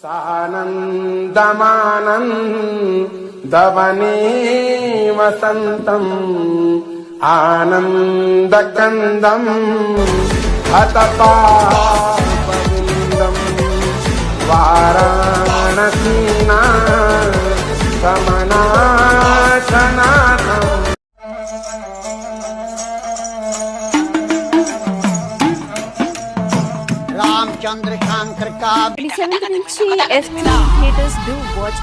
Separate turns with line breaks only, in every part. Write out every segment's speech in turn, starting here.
సానందమానందవనే వసంతం ఆనందకందం హతపాపవిందం వారాణసీనా సమనాశనాథం.
रामचंद्र शंकर का
27th నుంచి theaters do watch.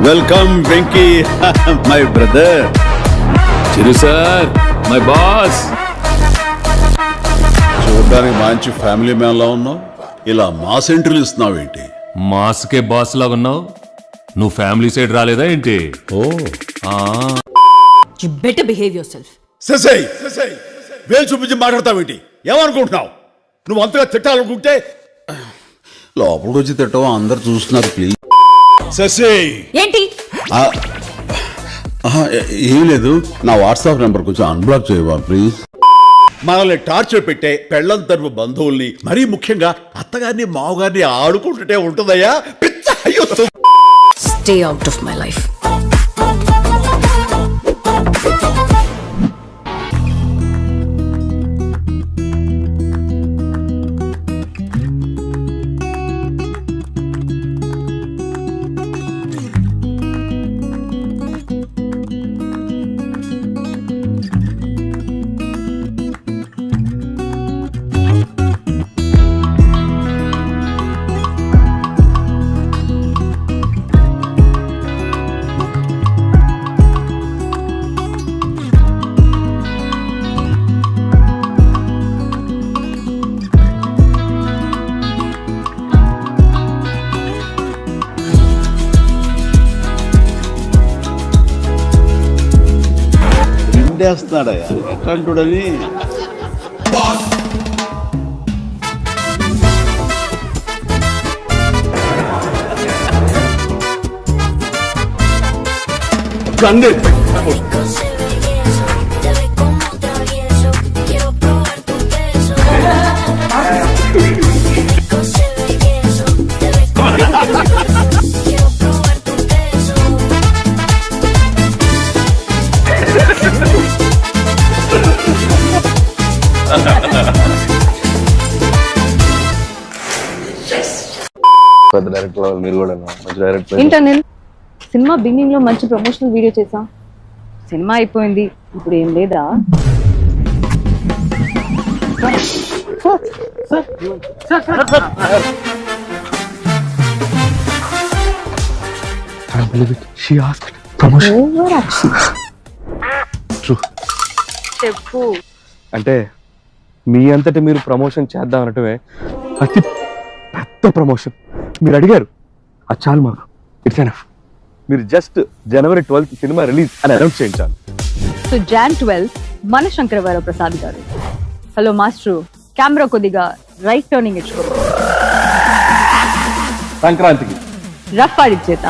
Welcome Venky my brother.
Chiru sir my boss.
చూడడానికి మంచి ఫ్యామిలీ మ్యాన్ లా ఉన్నావు, ఇలా మాస్ ఎంట్రీలు ఇస్తున్నావు ఏంటి?
మాస్కే బాస్ లాగా ఉన్నావు. నువ్వు ఫ్యామిలీ సైడ్ రాలేదా ఏంటి?
ఓ
You better behave yourself.
ససై వేలు చూపించి మాట్లాడతావేంటి? ఏమనుకుంటున్నావు? నువ్వు అంతగా తిట్టాలనుకుంటే లోపలికి వచ్చి తిట్టవా? అందరు చూస్తున్నారు ప్లీజ్. ససై
ఏంటి?
ఏం లేదు, నా వాట్సాప్ నెంబర్ కొంచెం అన్బ్లాక్ చేయవా ప్లీజ్. మనల్ని టార్చర్ పెట్టే పెళ్ళం తరపు బంధువుల్ని, మరీ ముఖ్యంగా అత్తగారిని మావగారిని ఆడుకుంటుంటే ఉంటుందయ్యా పిచ్చ. అయ్యో
Stay out of my life.
వేస్తున్నాడయ్యా ఎట్లాంటుడని.
ఏంటనిల్, సినిమా బిగినింగ్ లో మంచి ప్రమోషనల్ వీడియో చేసా, సినిమా అయిపోయింది, ఇప్పుడు ఏం లేదా? చెప్పు.
అంటే మీ అంతటి మీరు ప్రమోషన్ చేద్దాం అనటమే అతి పెద్ద ప్రమోషన్. మీరు అడిగారు, అది చాలు మాకు. It's enough. మీరు just January 12th cinema release అని అనౌన్స్ చేయించాలి.
సో Jan 12 మన శంకరవర ప్రసాద్ గారు. హలో మాస్టర్, కెమెరా కొద్దిగా రైట్ టర్నింగ్ ఇచ్చుకో.
సంక్రాంతికి
రఫ్ ఆడిచ్చేత.